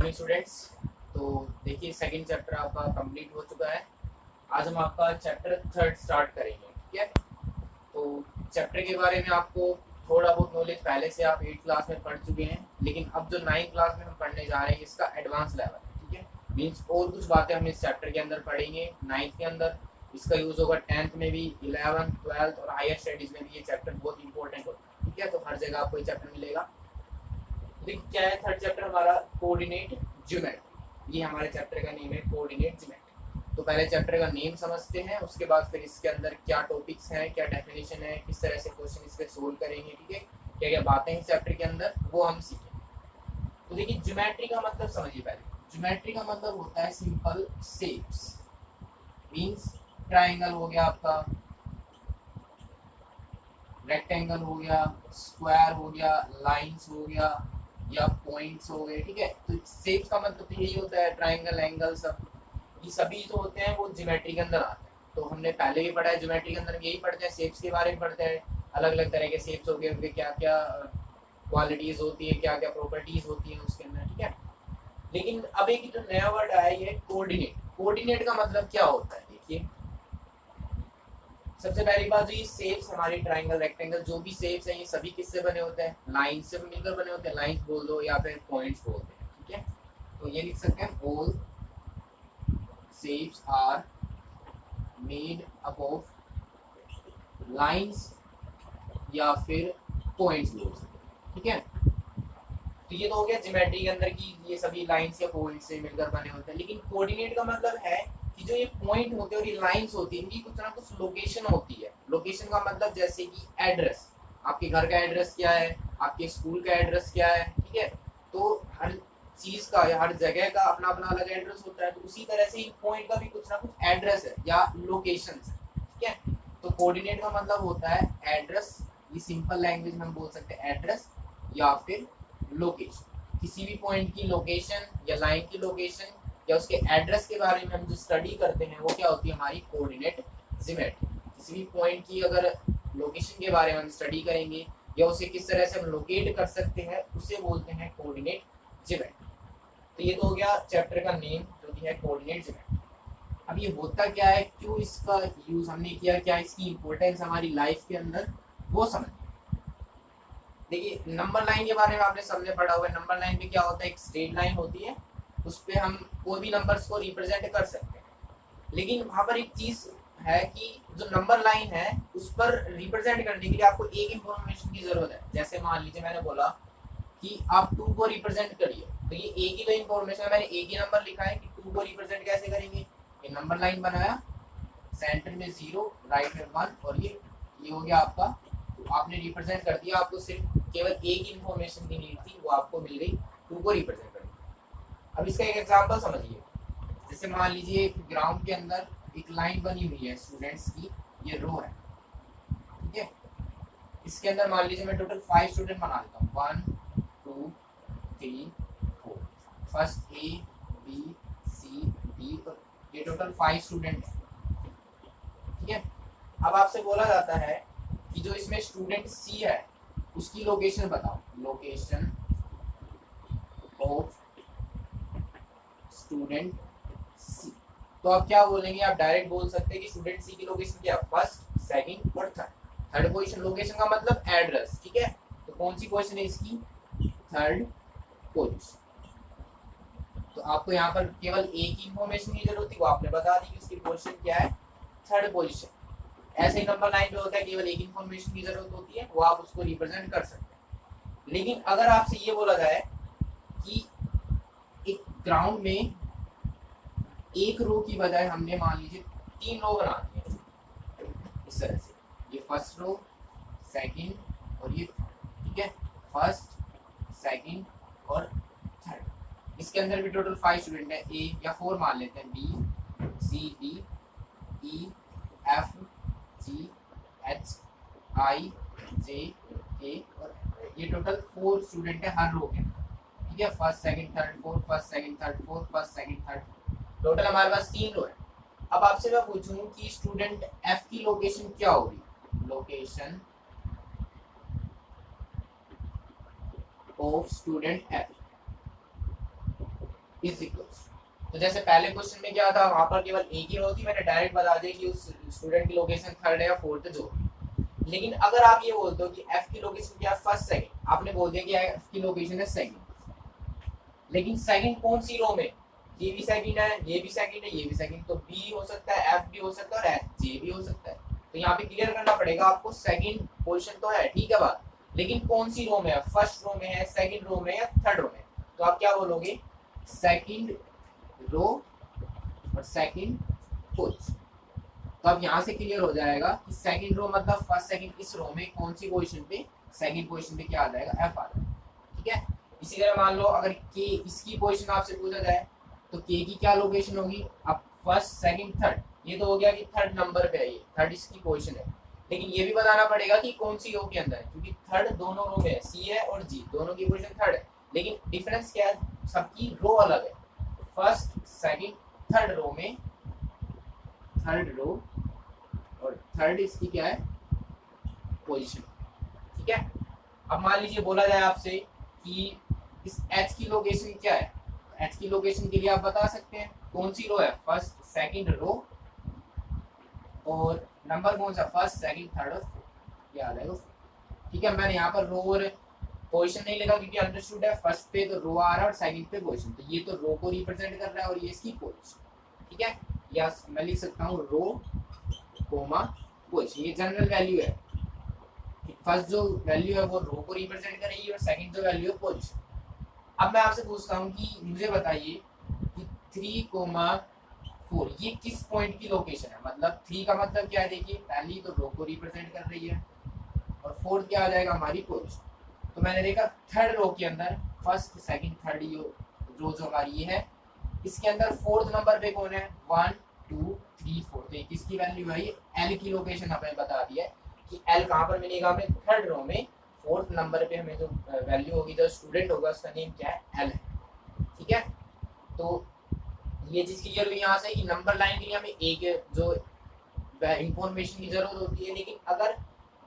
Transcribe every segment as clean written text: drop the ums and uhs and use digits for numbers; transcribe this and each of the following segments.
Morning students. तो देखिए second chapter आपका कंप्लीट हो चुका है। आज हम आपका चैप्टर थर्ड स्टार्ट करेंगे, ठीक है। तो चैप्टर के बारे में आपको थोड़ा बहुत नॉलेज पहले से आप 8th क्लास में पढ़ चुके हैं, लेकिन अब जो 9th क्लास में हम पढ़ने जा रहे हैं इसका एडवांस लेवल है, ठीक है। मीन्स और कुछ बातें हम इस चैप्टर के अंदर पढ़ेंगे 9th के अंदर। इसका यूज़ होगा 10th में भी, 11th 12th और हायर स्टडीज़ में भी। ये चैप्टर बहुत इंपॉर्टेंट होता है, ठीक है। तो हर जगह आपको ये चैप्टर मिलेगा। देखिए क्या है थर्ड चैप्टर हमारा, कोऑर्डिनेट ज्योमेट्री। ये हमारे चैप्टर का नेम है, कोऑर्डिनेट ज्योमेट्री। तो पहले चैप्टर का नेम समझते हैं, उसके बाद फिर इसके अंदर क्या टॉपिक्स हैं, क्या डेफिनेशन है, किस तरह से क्वेश्चन इसके सोल्व करेंगे, ठीक है। क्या क्या बातें हैं चैप्टर के अंदर वो हम सीखेंगे। तो देखिए ज्योमेट्री का मतलब समझिए पहले। ज्योमेट्री का मतलब होता है सिंपल शेप्स। मीन्स ट्राइंगल हो गया आपका, रेक्टेंगल हो गया, स्क्वायर हो गया, लाइंस हो गया या पॉइंट्स हो गए, ठीक है। तो शेप्स का मतलब तो यही होता है, ट्राइंगल, एंगल, सब ये सभी जो होते हैं वो ज्योमेट्री के अंदर आते हैं। तो हमने पहले भी पढ़ा है ज्योमेट्री के अंदर यही पढ़ते हैं, शेप्स के बारे में पढ़ते हैं। अलग अलग तरह के शेप्स हो गए, उनके क्या क्या क्वालिटीज होती है, क्या क्या प्रॉपर्टीज होती है उसके अंदर, ठीक है। लेकिन अब एक जो नया वर्ड आया है कोऑर्डिनेट। कोऑर्डिनेट का मतलब क्या होता है, देखिए सबसे पहली बात, जो ये शेप्स हमारे ट्राइंगल, रेक्टेंगल, जो भी शेप्स हैं ये सभी किससे बने होते हैं, लाइन से मिलकर बने होते हैं। लाइंस बोल दो या फिर पॉइंट्स बोल दो, ठीक है। तो ये लिख सकते हैं, all shapes are made up of lines या फिर पॉइंट्स बोल सकते हैं, ठीक है। तो ये तो हो गया ज्योमेट्री के अंदर की ये सभी लाइंस या पॉइंट्स से मिलकर बने होते हैं। लेकिन कोऑर्डिनेट का मतलब है कि जो ये पॉइंट होते हैं और ये लाइंस होती है, इनकी कुछ ना कुछ लोकेशन होती है। लोकेशन का मतलब जैसे कि एड्रेस, आपके घर का एड्रेस क्या है, आपके स्कूल का एड्रेस क्या है, ठीक है। तो हर चीज का या हर जगह का अपना अपना अलग एड्रेस होता है। तो उसी तरह से इन पॉइंट का भी कुछ ना कुछ एड्रेस है या लोकेशन है, ठीक है। तो कोऑर्डिनेट का मतलब होता है एड्रेस। ये सिंपल लैंग्वेज में हम बोल सकते हैं एड्रेस या फिर लोकेशन। किसी भी पॉइंट की लोकेशन या लाइन की लोकेशन या उसके एड्रेस के बारे में हम जो स्टडी करते हैं वो क्या होती है, हमारी कोऑर्डिनेट ज्योमेट्री। किसी भी पॉइंट की अगर लोकेशन के बारे में हम स्टडी करेंगे या उसे किस तरह से हम लोकेट कर सकते हैं उसे बोलते हैं कोऑर्डिनेट ज्योमेट्री। तो ये तो हो गया चैप्टर का नेम जो कि है कोऑर्डिनेट ज्योमेट्री। अब ये होता क्या है, क्यों इसका यूज हमने किया, क्या इसकी इंपॉर्टेंस हमारी लाइफ के अंदर, वो समझ। देखिए नंबर लाइन के बारे में आपने सबने पढ़ा हुआ है। नंबर लाइन पे क्या होता है, एक स्ट्रेट लाइन होती है, उस पर हम कोई भी नंबर्स को रिप्रेजेंट कर सकते हैं। लेकिन वहाँ पर एक चीज है कि जो नंबर लाइन है उस पर रिप्रेजेंट करने के लिए आपको एक इंफॉर्मेशन की जरूरत है। जैसे मान लीजिए मैंने बोला कि आप 2 को रिप्रेजेंट करिए, तो ये एक ही तो इंफॉर्मेशन है, मैंने एक ही नंबर लिखा है कि 2 को रिप्रेजेंट कैसे करेंगे। ये नंबर लाइन बनाया, सेंटर में 0, राइट में 1 और ये हो गया आपका। तो आपने रिप्रेजेंट कर दिया, आपको सिर्फ केवल एक इन्फॉर्मेशन की नीड थी, वो आपको मिल गई, 2 को रिप्रेजेंट कर दिया। अब इसका एक एग्जांपल समझिए। जैसे मान लीजिए ग्राउंड के अंदर एक लाइन बनी हुई है स्टूडेंट्स की, ये रो है, ठीक है। इसके अंदर मान लीजिए मैं टोटल 5 स्टूडेंट बना लेता हूँ, 1 2 3 4। First A B C D, तो ये टोटल 5 स्टूडेंट है, ठीक है। अब आपसे बोला जाता है कि जो इसमें स्टूडेंट सी है उसकी लोकेशन बताओ, लोकेशन ऑफ स्टूडेंट सी। तो आप क्या बोलेंगे, आप डायरेक्ट बोल सकते हैं कि स्टूडेंट सी की लोकेशन क्या, फर्स्ट, सेकंड और थर्ड। थर्ड पोजीशन, लोकेशन का मतलब एड्रेस, ठीक है। तो कौन सी पोजीशन है इसकी, थर्ड पोजीशन। तो आपको यहाँ पर केवल एक ही इंफॉर्मेशन की जरूरत थी, वो आपने बता दी कि उसकी पोजीशन क्या है, थर्ड पोजीशन। ऐसे ही नंबर लाइन पे होता है, केवल एक इंफॉर्मेशन की जरूरत होती है, वो आप उसको रिप्रेजेंट कर सकते हैं। लेकिन अगर आपसे ये बोला जाए कि एक ग्राउंड में एक रो की बजाय हमने मान लीजिए 3 रो बना दिए इस तरह से, ये फर्स्ट रो, सेकंड और ये, ठीक है, फर्स्ट, सेकंड और थर्ड। इसके अंदर भी टोटल 5 स्टूडेंट है, ए या 4 मान लेते हैं, B C D E F G H I J K, और ये टोटल 4 स्टूडेंट है हर रो के, ठीक है। First second third fourth, first second third fourth, first second third, total हमारे पास 3 रो है। अब आपसे मैं पूछूं कि स्टूडेंट एफ की लोकेशन क्या होगी, location of student F. Is equals. तो जैसे पहले क्वेश्चन में क्या था, वहां पर केवल एक ही रो थी, मैंने डायरेक्ट बता दिया कि उस स्टूडेंट की लोकेशन थर्ड है या फोर्थ है जो भी। लेकिन अगर आप ये बोलते हो कि एफ की लोकेशन क्या है फर्स्ट सेकंड, आपने बोल दिया कि एफ की लोकेशन है सेकंड, लेकिन सेकंड कौन सी रो में, ये भी सेकंड है, ये भी सेकंड है, ये भी सेकंड, तो बी हो सकता है, एफ भी हो सकता है और एफ जे भी हो सकता है। तो यहाँ पे क्लियर करना पड़ेगा आपको, सेकंड पोजीशन तो है ठीक है बात, लेकिन कौन सी रो में है, फर्स्ट रो में है, सेकंड रो में या थर्ड रो में। तो आप क्या बोलोगे, सेकंड रो और सेकंड पोजीशन। तो अब यहाँ से क्लियर हो जाएगा कि सेकंड रो मतलब फर्स्ट सेकंड, इस रो में कौन सी पोजीशन पे, सेकंड पोजीशन पे क्या आ जाएगा, एफ आ जाएगा। ठीक है, इसी तरह मान लो अगर के इसकी पोजीशन आपसे पूछा जाए तो के की क्या लोकेशन होगी, अब फर्स्ट सेकंड थर्ड, ये तो हो गया कि थर्ड नंबर पे है, ये थर्ड इसकी पोजीशन है, लेकिन ये भी बताना पड़ेगा कि कौन सी रो के अंदर है, क्योंकि थर्ड दोनों रो में है, सी है और जी दोनों की पोजीशन थर्ड है, लेकिन डिफरेंस क्या है, सबकी रो अलग है। फर्स्ट सेकंड थर्ड रो में, थर्ड रो और थर्ड इसकी क्या है पोजीशन। ठीक है, अब मान लीजिए बोला जाए आपसे कि इस एच की लोकेशन क्या है, एच की लोकेशन के लिए आप बता सकते हैं कौन सी रो है, फर्स्ट सेकंड रो और नंबर कौन सा, फर्स्ट सेकंड थर्ड और फोर्थ, ये आ जाएगा। ठीक है, मैंने यहाँ पर रो और पोजीशन नहीं लिखा क्योंकि अंडरस्टूड है, फर्स्ट पे तो रो आ रहा है और सेकंड पे पोजीशन, तो ये तो रो को रिप्रेजेंट कर रहा है और ये इसकी पोजीशन। ठीक है, या मैं लिख सकता हूँ रो कोमा पोजीशन, ये जनरल वैल्यू है, फर्स्ट जो वैल्यू है वो रो को रिप्रेजेंट करेगी और सेकंड जो वैल्यू है पोजीशन। अब मैं आपसे पूछता हूँ कि मुझे बताइए कि 3,4 ये किस पॉइंट की लोकेशन है, मतलब 3 का मतलब क्या है, देखिए पहली तो रो को रिप्रेजेंट कर रही है और फोर्थ क्या आ जाएगा हमारी पोजीशन। तो मैंने देखा थर्ड रो के अंदर फर्स्ट सेकंड थर्ड रो जो हमारी ये है, इसके अंदर फोर्थ नंबर पे कौन है, 1 2 3 4, तो किसकी वैल्यू है, ये एल की लोकेशन हमें बता दी है कि एल कहाँ पर मिलेगा हमें, थर्ड रो में फोर्थ नंबर पे हमें जो वैल्यू होगी, जो स्टूडेंट होगा उसका नेम क्या है, एल है। ठीक है, तो ये चीज क्लियर हुई यहाँ से कि नंबर लाइन के लिए हमें एक जो इंफॉर्मेशन की जरूरत होती है, लेकिन अगर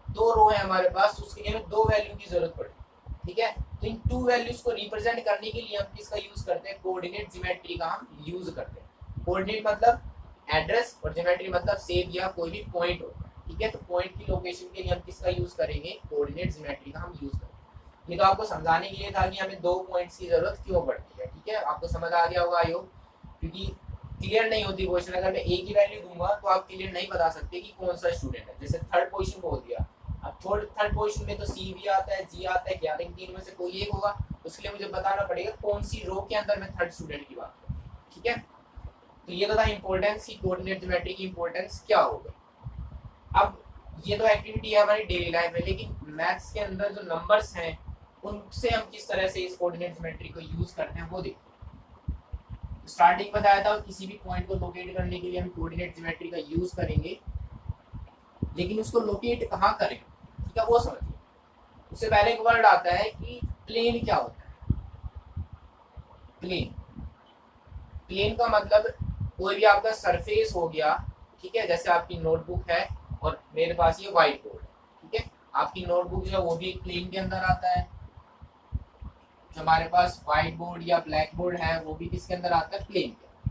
दो रो है हमारे पास तो उसके लिए हमें दो वैल्यू की जरूरत पड़ेगी। ठीक है, तो इन टू वैल्यूज को रिप्रेजेंट करने के लिए हम किसका यूज करते हैं, कोऑर्डिनेट ज्योमेट्री का हम यूज करते हैं। कोऑर्डिनेट मतलब एड्रेस और ज्योमेट्री मतलब सेव या कोई भी पॉइंट होगा। ठीक है, तो पॉइंट की लोकेशन के लिए हम किसका यूज करेंगे, कोऑर्डिनेट ज्योमेट्री का हम यूज करेंगे। ये तो आपको समझाने के लिए था कि हमें दो पॉइंट्स की जरूरत क्यों पड़ती है। ठीक है, आपको समझ आ गया होगा आई होप, क्योंकि क्लियर नहीं होती क्वेश्चन, अगर मैं एक ही वैल्यू दूंगा तो आप क्लियर नहीं बता सकते कि कौन सा स्टूडेंट है। जैसे थर्ड पोजीशन बोल दिया, अब थर्ड पोजीशन में तो सी भी आता है, जी आता है, क्या इन तीन में से कोई एक होगा, उसके लिए मुझे बताना पड़ेगा कौन सी रो के अंदर मैं थर्ड स्टूडेंट की बात करूं। ठीक है, तो ये तो था इंपॉर्टेंस की कोऑर्डिनेट ज्योमेट्री की इंपॉर्टेंस क्या होगा। अब ये तो एक्टिविटी है हमारी डेली लाइफ में, लेकिन मैथ्स के अंदर जो नंबर्स हैं उनसे हम किस तरह से इस कोऑर्डिनेट ज्योमेट्री को यूज करते हैं वो देखिए। स्टार्टिंग बताया था किसी भी पॉइंट को लोकेट करने के लिए हम कोऑर्डिनेट ज्योमेट्री का यूज करेंगे, लेकिन उसको लोकेट कहाँ करें, ठीक है वो समझिए। उससे पहले एक वर्ड आता है कि प्लेन क्या होता है। प्लेन, प्लेन का मतलब कोई भी आपका सरफेस हो गया। ठीक है, जैसे आपकी नोटबुक है और मेरे पास ये व्हाइट बोर्ड है। ठीक है, आपकी नोटबुक जो है वो भी एक प्लेन के अंदर आता है, जो हमारे पास व्हाइट बोर्ड या ब्लैक बोर्ड है वो भी किसके अंदर आता है, प्लेन के अंदर।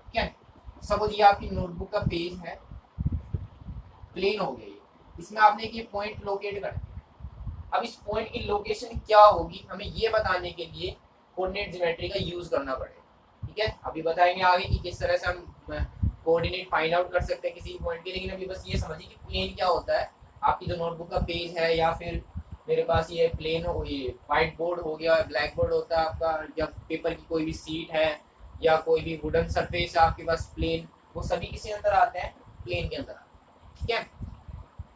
ठीक है, सपोज ये आपकी नोटबुक का पेज है, प्लेन हो गया ये, इसमें आपने एक ये पॉइंट लोकेट कर दिया। अब इस पॉइंट की लोकेशन क्या होगी हमें ये बताने के लिए कोऑर्डिनेट ज्योमेट्री का यूज करना पड़ेगा। ठीक है, अभी बताएंगे आगे कि किस तरह से हम कोऑर्डिनेट फाइंड आउट कर सकते हैं किसी पॉइंट के, लेकिन अभी बस ये समझिए कि प्लेन क्या होता है। आपकी जो नोटबुक का पेज है या फिर मेरे पास ये प्लेन हो, ये व्हाइट बोर्ड हो गया, ब्लैक बोर्ड होता है आपका, या पेपर की कोई भी सीट है या कोई भी वुडन सरफेस है आपके पास प्लेन, वो सभी किसी अंदर आते हैं, प्लेन के अंदर आते हैं। ठीक है,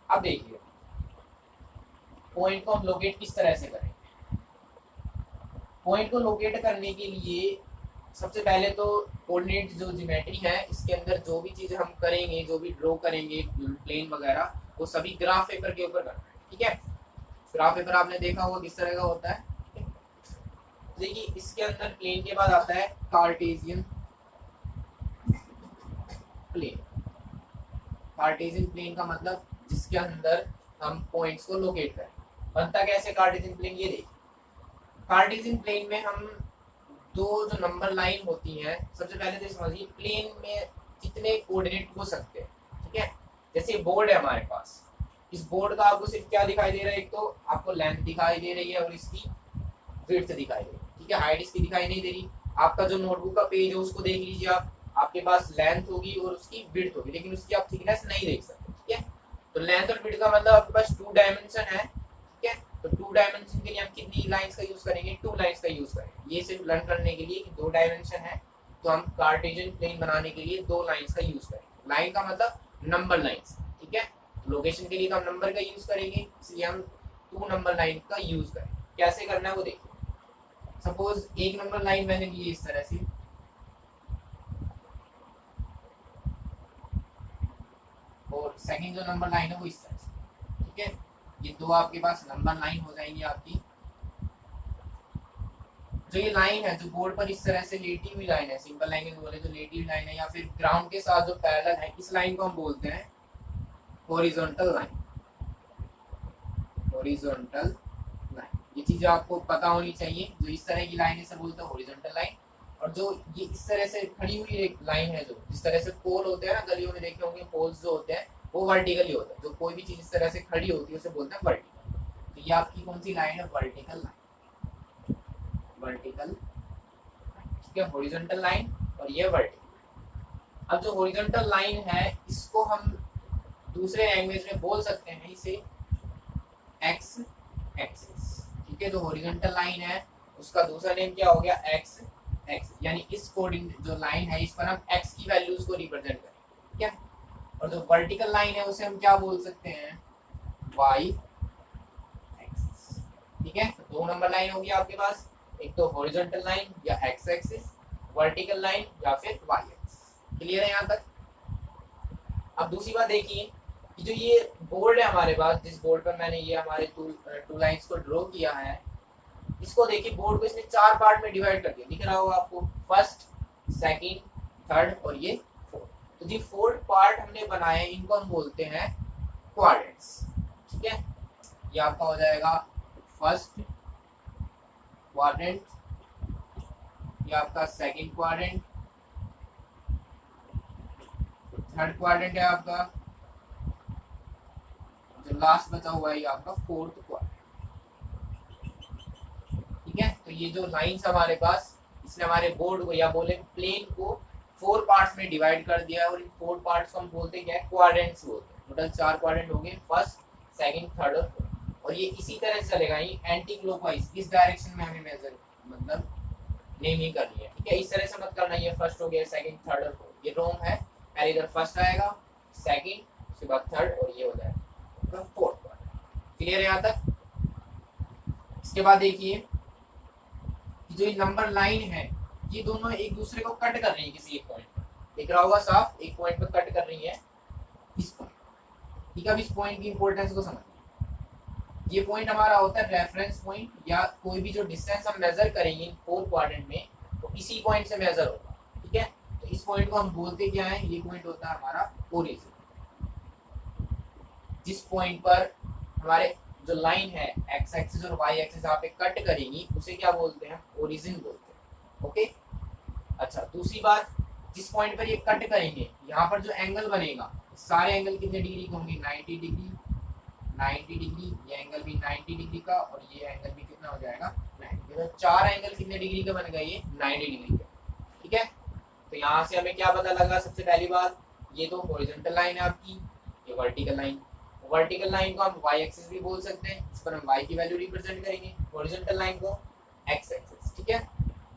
अब देखिए पॉइंट को हम लोकेट किस तरह से करेंगे। पॉइंट को लोकेट करने के लिए सबसे पहले तो कोऑर्डिनेट जो ज्योमेट्री है इसके अंदर जो भी चीजें हम करेंगे, जो भी ड्रॉ करेंगे प्लेन वगैरह, वो सभी ग्राफ पेपर के ऊपर करना है। ठीक है, ग्राफ पेपर आपने देखा होगा किस तरह का होता है। देखिए इसके अंदर प्लेन के बाद आता है कार्टेशियन प्लेन। कार्टेशियन प्लेन का मतलब जिसके अंदर हम पॉइंट्स को लोकेट करें। बनता कैसे कार्टेशियन प्लेन, ये देखिए कार्टेशियन प्लेन में हम दो जो नंबर लाइन होती हैं, सबसे पहले तो समझिए प्लेन में कितने कोऑर्डिनेट हो सकते हैं, ठीक है। जैसे बोर्ड है हमारे पास, इस बोर्ड का आपको सिर्फ क्या दिखाई दे रहा है, एक तो आपको लेंथ दिखाई दे रही है और इसकी विड्थ दिखाई दे रही है, ठीक है। हाइट इसकी दिखाई नहीं दे रही। आपका जो नोटबुक का पेज है उसको देख लीजिए आप, आपके पास लेंथ होगी और उसकी विड्थ होगी, लेकिन उसकी आप थिकनेस नहीं देख सकते, ठीक है। तो लेंथ और विड्थ का मतलब आपके पास 2 डायमेंशन है, ठीक है। तो 2 डायमेंशन के लिए हम कितनी लाइंस का यूज करेंगे, 2 लाइंस का यूज करेंगे। ये सिर्फ लर्न करने के लिए कि 2 डायमेंशन है, तो हम कार्टेशियन प्लेन बनाने के लिए 2 लाइंस का यूज करेंगे। लाइन का मतलब नंबर लाइंस, ठीक है। लोकेशन के लिए तो हम नंबर का यूज करेंगे, इसलिए हम 2 नंबर लाइन का यूज करेंगे। कैसे करना है वो देखिए। सपोज एक नंबर लाइन मैंने ली इस तरह से, और सेकंड जो नंबर लाइन है वो इस तरह से, ठीक है। ये दो आपके पास नंबर लाइन हो जाएंगी आपकी। जो ये लाइन है जो बोर्ड पर इस तरह से लेटी हुई लाइन है, सिंपल लैंग्वेज बोले तो लेटी हुई लाइन है, या फिर ग्राउंड के साथ जो पैरेलल है, इस लाइन को हम बोलते हैं हॉरिजॉन्टल लाइन। हॉरिजॉन्टल लाइन, ये चीज आपको पता होनी चाहिए। जो इस तरह की लाइन है इसे बोलते हैं हॉरिजॉन्टल लाइन, और जो ये इस तरह से खड़ी हुई एक लाइन है, जो इस तरह से पोल होते हैं ना, गलियों में देखे होंगे पोल्स जो होते हैं वो वर्टिकली होता है। जो कोई भी चीज इस तरह से खड़ी होती है उसे बोलते हैं वर्टिकल। तो ये आपकी कौन सी लाइन है, वर्टिकल लाइन। वर्टिकल, ठीक है, हॉरिजॉन्टल लाइन और ये वर्टिकल। अब जो हॉरिजॉन्टल लाइन है इसको हम दूसरे लैंग्वेज में बोल सकते हैं इसे एक्स एक्सिस, ठीक है। जो हॉरिजॉन्टल लाइन है उसका दूसरा नेम क्या हो गया, एक्स एक्सिस, यानी इस कोऑर्डिनेट जो लाइन है इस पर हम एक्स की वैल्यूज को रिप्रेजेंट करेंगे, ठीक है। और जो वर्टिकल लाइन है उसे हम क्या बोल सकते हैं, वाई एक्सिस, ठीक है। तो 2 नंबर लाइन होगी आपके पास, एक तो हॉरिजॉन्टल लाइन या एक्स एक्सिस, वर्टिकल लाइन या फिर वाई एक्सिस। क्लियर है यहाँ तक। अब दूसरी बात देखिए कि जो ये बोर्ड है हमारे पास, जिस बोर्ड पर मैंने ये हमारे टू लाइंस को ड्रॉ किया है, इसको देखिए बोर्ड को इसने 4 पार्ट में डिवाइड कर दिया, दिख रहा होगा आपको, फर्स्ट, सेकंड, थर्ड और ये फोर्थ। तो जी फोर्थ पार्ट हमने बनाए, इनको हम बोलते हैं क्वाड्रेंट्स, ठीक है। ये आपका हो जाएगा फर्स्ट क्वाड्रेंट, ये आपका सेकंड क्वाड्रेंट, थर्ड क्वाड्रेंट है आपका, जो लास्ट बचा हुआ है ये आपका फोर्थ क्वाड्रेंट, ठीक है। तो ये जो लाइंस हमारे पास, इसने हमारे बोर्ड को या बोले प्लेन को 4 पार्ट्स में डिवाइड कर दिया है, और इन 4 पार्ट्स को हम बोलते हैं क्या, क्वाड्रेंट्स बोलते हैं। टोटल 4 क्वाड्रेंट हो गए, फर्स्ट, सेकंड, थर्ड और फोर्थ। और ये इसी तरह से चलेगा, ये एंटी क्लॉकवाइज इस डायरेक्शन में हमें मेजर मतलब नेमिंग करनी है, ठीक है। इस तरह से मत करना, ये फर्स्ट हो गया, सेकंड, थर्ड और फोर्थ, ये रोम है, पहले इधर फर्स्ट आएगा, सेकंड, उसके बाद थर्ड और ये हो जाएगा फोर्थ क्वाड्रेंट। क्लियर है यहाँ तक। इसके बाद देखिए जो ये नंबर लाइन है ये दोनों एक दूसरे को कट कर रही है किसी एक पॉइंट पर, दिख रहा होगा साफ, एक पॉइंट पर कट कर रही है इस पॉइंट, ठीक है। अब इस पॉइंट की इंपॉर्टेंस को समझिए। ये पॉइंट हमारा होता है रेफरेंस पॉइंट, या कोई भी जो डिस्टेंस हम मेजर करेंगे 4 क्वाड्रेंट में तो इसी पॉइंट से मेजर होगा, ठीक है। तो इस पॉइंट को हम बोलते क्या है, ये पॉइंट होता है हमारा ओरिजिन। जिस पॉइंट पर हमारे जो लाइन है एक्स एक्सिस और वाई एक्सिस यहाँ पे कट करेंगी उसे क्या बोलते हैं, ओरिजिन बोलते हैं, ओके। अच्छा दूसरी बात, जिस पॉइंट पर ये कट करेंगे यहाँ पर जो एंगल बनेगा, सारे एंगल कितने डिग्री के होंगे, 90 डिग्री, 90 डिग्री, ये एंगल भी 90 डिग्री का, और ये एंगल भी कितना हो जाएगा 90। तो 4 एंगल कितने डिग्री का बन गए, ये 90 डिग्री का, ठीक है। तो यहाँ से हमें क्या पता लगा, सबसे पहली बात, ये तो हॉरिजॉन्टल लाइन है आपकी, ये वर्टिकल लाइन। वर्टिकल लाइन को हम वाई एक्सिस भी बोल सकते हैं, इस पर हम वाई की वैल्यू रिप्रेजेंट करेंगे, हॉरिजॉन्टल लाइन को एक्स एक्सिस, ठीक है।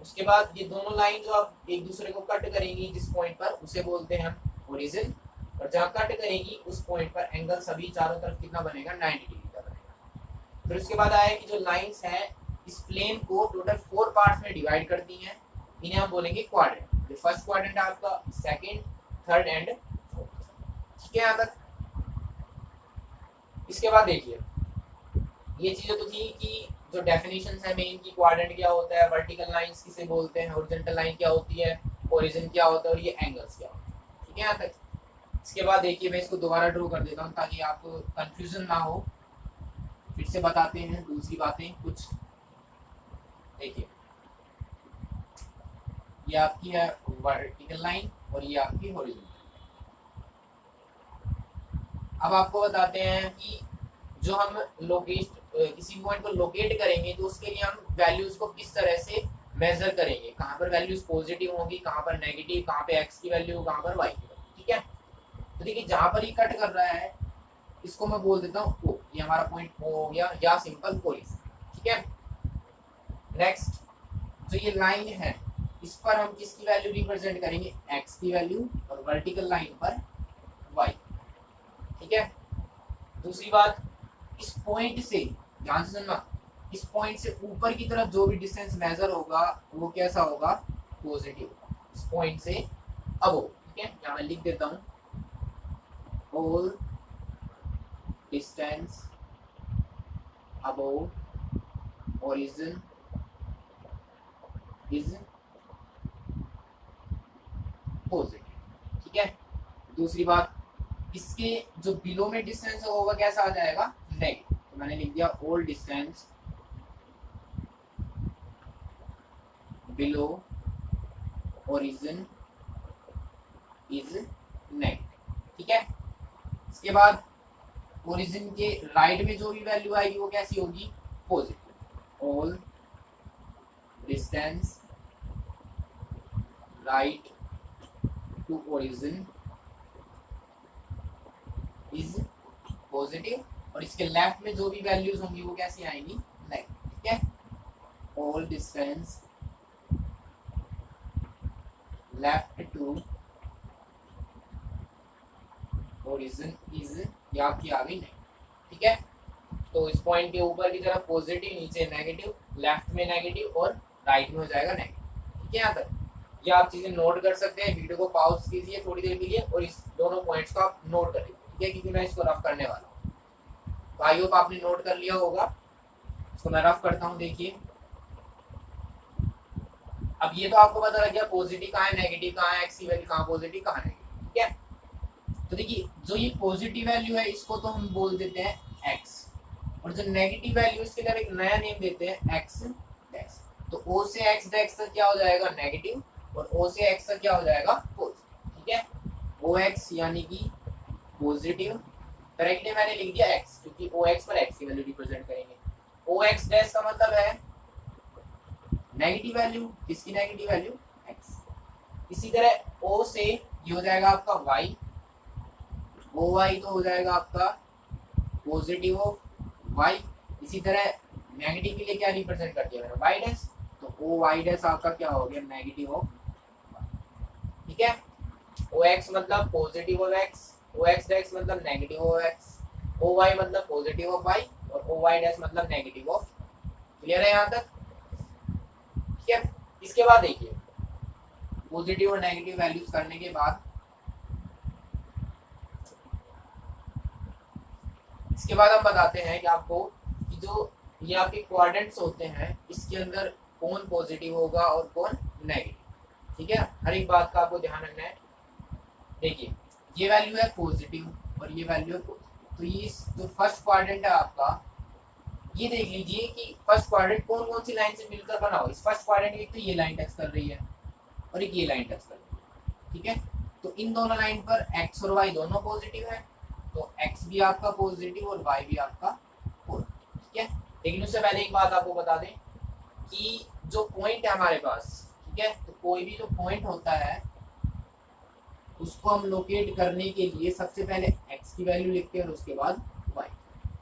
उसके बाद ये दोनों लाइन जो आप एक दूसरे को कट करेंगी जिस पॉइंट पर, उसे बोलते हैं हम ओरिजिन, और जहाँ कट करेंगी उस पॉइंट पर एंगल सभी चारों तरफ कितना बनेगा, 90 डिग्री का बनेगा। फिर उसके बाद आया कि जो लाइंस हैं इस प्लेन को टोटल 4 पार्ट्स में डिवाइड करती हैं, इन्हें हम बोलेंगे क्वाड्रेंट। ये फर्स्ट क्वाड्रेंट है आपका, सेकंड, थर्ड एंड फोर्थ, ठीक है यहाँ तक। इसके बाद देखिए ये चीजें तो थी कि जो डेफिनेशंस है मेन की, क्वाड्रेंट क्या होता है, वर्टिकल लाइंस किसे बोलते हैं, हॉरिजॉन्टल लाइन क्या होती है, ओरिजिन क्या होता है, और ये एंगल्स क्या होते हैं, ठीक है यहाँ तक। इसके बाद देखिए मैं इसको दोबारा ड्रॉ कर देता हूँ ताकि आपको कंफ्यूजन ना हो। फिर से बताते हैं दूसरी बातें कुछ। देखिए ये आपकी है वर्टिकल लाइन और ये आपकी हॉरिजॉन्टल। अब आपको बताते हैं कि जो हम किसी पॉइंट को लोकेट करेंगे तो उसके लिए हम वैल्यूज को किस तरह से मेजर करेंगे, कहाँ पर वैल्यूज पॉजिटिव होंगी, कहाँ पर नेगेटिव, कहाँ पे एक्स की वैल्यू, कहाँ पर वाई की वैल्यू। ठीक है, तो देखिए जहाँ पर ये कट कर रहा है इसको मैं बोल देता हूँ ओ, ये हमारा पॉइंट ओ हो गया या सिंपल पोलिस। ठीक है, नेक्स्ट जो ये लाइन है इस पर हम किसकी वैल्यू रिप्रेजेंट करेंगे, एक्स की वैल्यू, और वर्टिकल लाइन पर वाई। ठीक है, दूसरी बात, इस पॉइंट से ध्यान से सुनना, इस पॉइंट से ऊपर की तरफ जो भी डिस्टेंस मेजर होगा वो कैसा होगा, पॉजिटिव होगा, इस पॉइंट से अब। ठीक है, यहाँ मैं लिख देता हूँ, all distance above horizon is positive. ठीक है, दूसरी बात, इसके जो बिलो में डिस्टेंस होगा कैसा आ जाएगा, नेगेटिव। तो मैंने लिख दिया all distance below origin is negative. ठीक है, इसके बाद ओरिजिन के राइट में जो भी वैल्यू आएगी वो कैसी होगी, positive. All distance right to origin is positive, और इसके लेफ्ट में जो भी वैल्यूज होंगी वो कैसी आएंगी, नेगेटिव। ठीक है, all distance left to origin is, ये आपकी आ गई नेगेटिव। ठीक है, तो इस पॉइंट के ऊपर की तरफ पॉजिटिव, नीचे नेगेटिव, लेफ्ट में नेगेटिव और राइट में हो जाएगा नेगेटिव। ठीक है, यहाँ तक ये आप चीजें नोट कर सकते हैं। वीडियो को पॉज कीजिए थोड़ी देर के लिए और इस दोनों पॉइंट्स को आप नोट कर लीजिए। ठीक है, क्योंकि मैं इसको रफ करने वाला हूँ, तो आई होप आपने नोट कर लिया होगा। इसको मैं रफ करता हूँ, देखिए। अब ये तो आपको पता लग गया पॉजिटिव कहाँ है, नेगेटिव कहाँ है, एक्स की वैल्यू कहाँ पॉजिटिव कहाँ नेगेटिव। ठीक है, तो देखिए जो ये पॉजिटिव वैल्यू है इसको तो हम बोल देते हैं एक्स, और जो नेगेटिव वैल्यू इसके लिए एक नया नेम देते हैं एक्स डैश। तो ओ से एक्स डैश तक क्या हो जाएगा, नेगेटिव, और ओ से एक्स तक क्या हो जाएगा, पॉजिटिव। ठीक है, ओ एक्स यानी कि पॉजिटिव, डायरेक्टली मैंने लिख दिया एक्स क्योंकि ओ एक्स पर एक्स की वैल्यू रिप्रेजेंट करेंगे। ओ एक्स डैश का मतलब है नेगेटिव वैल्यू, किसकी नेगेटिव वैल्यू, एक्स। इसी तरह ओ से ये हो जाएगा आपका वाई, ओ वाई तो हो जाएगा आपका पॉजिटिव ऑफ वाई। इसी तरह नेगेटिव के लिए क्या रिप्रेजेंट कर दिया मैंने, वाई डैश, तो ओ वाई डैश आपका क्या हो गया, नेगेटिव ऑफ। ठीक है, ओ एक्स मतलब positive of X, O X dash मतलब negative of X, O Y मतलब पॉजिटिव ऑफ वाई, और ओ वाई डैश मतलब नेगेटिव ऑफ। क्लियर है यहाँ तक। ठीक है, इसके बाद देखिए पॉजिटिव और नेगेटिव वैल्यूज करने के बाद इसके बाद हम बताते हैं कि आपको कि जो ये आपके क्वाड्रेंट्स होते हैं इसके अंदर कौन पॉजिटिव होगा और कौन नेगेटिव। ठीक है, हर एक बात का आपको ध्यान रखना है। देखिए ये वैल्यू है पॉजिटिव और ये वैल्यू है पॉजिटिव, तो ये जो फर्स्ट क्वाड्रेंट है आपका, ये देख लीजिए कि फर्स्ट क्वाड्रेंट कौन कौन सी लाइन से मिलकर बना हो। इस फर्स्ट क्वाड्रेंट में तो ये लाइन टच कर रही है और एक ये लाइन टच कर रही है। ठीक है, तो इन दोनों लाइन पर एक्स और वाई दोनों पॉजिटिव है, तो x भी आपका पॉजिटिव और y भी आपका पॉजिटिव। ठीक है, लेकिन उससे पहले एक बात आपको बता दें कि जो पॉइंट है हमारे पास, ठीक है, तो कोई भी जो पॉइंट होता है उसको हम लोकेट करने के लिए सबसे पहले x की वैल्यू लिखते हैं और उसके बाद y।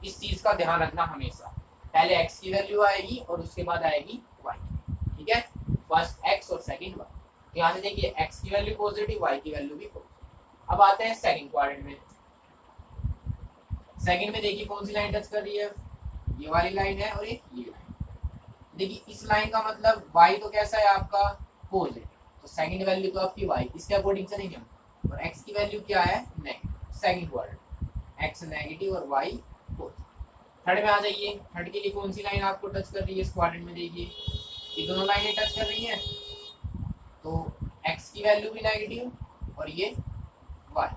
इस चीज का ध्यान रखना हमेशा, पहले x की वैल्यू आएगी और उसके बाद आएगी y। ठीक है, फर्स्ट x और सेकंड y। तो यहाँ से देखिए x की वैल्यू पॉजिटिव, y की वैल्यू भी पॉजिटिव। अब आते हैं सेकंड क्वाड्रेंट में। सेकंड में देखिए कौन सी लाइन टच कर रही है, ये वाली लाइन है और एक ये लाइन। देखिए इस लाइन का मतलब y तो कैसा है आपका, पॉजिटिव, तो सेकंड वैल्यू तो आपकी y, इसके अकॉर्डिंग चलेंगे हम। और x की वैल्यू क्या है, negative, second quadrant x negative और y पॉजिटिव। थर्ड में आ जाइए, थर्ड के लिए कौन सी लाइन आपको टच कर रही है इस क्वाड्रेंट में, देखिए ये दोनों लाइनें टच कर रही हैं, तो x की वैल्यू भी नेगेटिव और ये y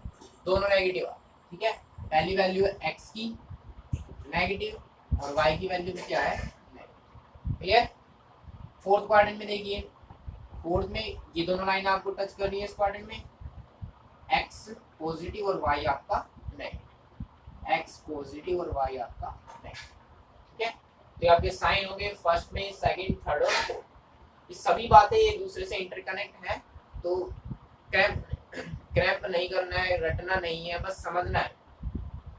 दोनों नेगेटिव। ठीक है, पहली वैल्यू है x की नेगेटिव और y की वैल्यू भी क्या है, नेगेटिव। क्लियर। फोर्थ क्वाड्रेंट में देखिए, फोर्थ में ये दोनों लाइन आपको टच करनी है इस क्वाड्रेंट में, एक्स पॉजिटिव और वाई आपका नेगेटिव, एक्स पॉजिटिव और वाई आपका नेगेटिव, ठीक है। तो आपके साइन हो गए फर्स्ट में, सेकंड, थर्ड और फोर्थ। ये सभी बातें एक दूसरे से इंटरकनेक्ट हैं, तो क्रैम्प नहीं करना है, रटना नहीं है, बस समझना है।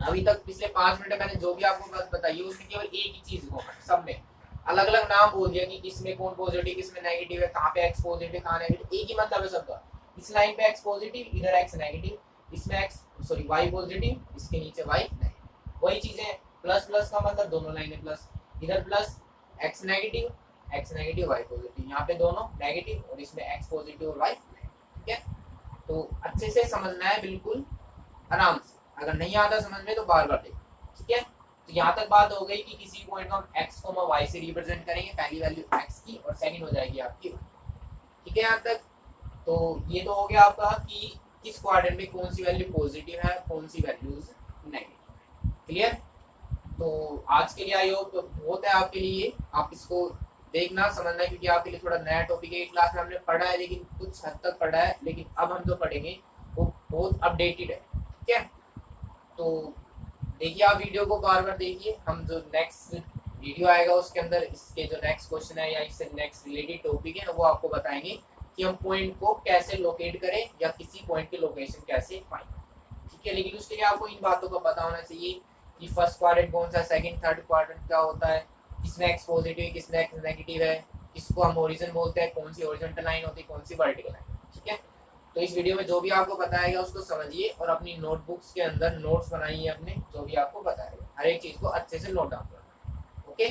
अभी तक पिछले 5 मिनट मैंने जो भी आपको बात बताई है उसमें केवल एक ही चीज को सब में अलग अलग नाम बोल दिया कि किसमें कौन पॉजिटिव किसमें नेगेटिव है, कहाँ पे एक्स पॉजिटिव कहाँ नेगेटिव, एक ही मतलब है सबका। इस लाइन पे एक्स पॉजिटिव, इधर एक्स नेगेटिव, इसमें एक्स सॉरी वाई पॉजिटिव, इसके नीचे वाई नेगेटिव, वही चीजें। प्लस प्लस का मतलब दोनों लाइनें प्लस, इधर plus X negative Y positive, यहाँ पे दोनों नेगेटिव और इसमें एक्स पॉजिटिव और वाई नेगेटिव, ठीक है। तो अच्छे से समझना है, बिल्कुल आराम से, अगर नहीं आता समझ में तो बार बार देखो, ठीक है। तो यहाँ तक बात हो गई कि किसी पॉइंट को हम x, y से रिप्रेजेंट करेंगे, पहली वैल्यू x की और सेकंड हो जाएगी आपकी, ठीक है यहाँ तक। तो ये तो हो गया आपका कि किस क्वाड्रेंट में कौन सी वैल्यू पॉजिटिव है, कौन सी वैल्यूज नेगेटिव, क्लियर। तो आज के लिए आई होप तो बहुत है आपके लिए, आप इसको देखना समझना, क्योंकि आपके लिए थोड़ा नया टॉपिक है। क्लास में हमने पढ़ा है लेकिन कुछ हद तक पढ़ा है, लेकिन अब हम जो पढ़ेंगे वो बहुत अपडेटेड है, ठीक है। तो देखिए आप वीडियो को बार बार देखिए, हम जो नेक्स्ट वीडियो आएगा उसके अंदर इसके जो नेक्स्ट क्वेश्चन है या इससे नेक्स्ट रिलेटेड टॉपिक है वो आपको बताएंगे कि हम पॉइंट को कैसे लोकेट करें या किसी पॉइंट की लोकेशन कैसे फाइंड, ठीक है। लेकिन उसके लिए आपको इन बातों का पता होना चाहिए कि फर्स्ट क्वाड्रेंट कौन सा है, सेकंड थर्ड क्वाड्रेंट क्या होता है, किसमें एक्स पॉजिटिव है किसमें एक्स नेगेटिव है, किसको हम ओरिजिन बोलते हैं, कौन सी हॉरिजॉन्टल लाइन होती है कौन सी वर्टिकल लाइन, ठीक है। तो इस वीडियो में जो भी आपको बताएगा उसको समझिए और अपनी नोटबुक्स के अंदर नोट्स बनाइए अपने, जो भी आपको बताएगा हर एक चीज को अच्छे से नोट डाउन करना, ओके।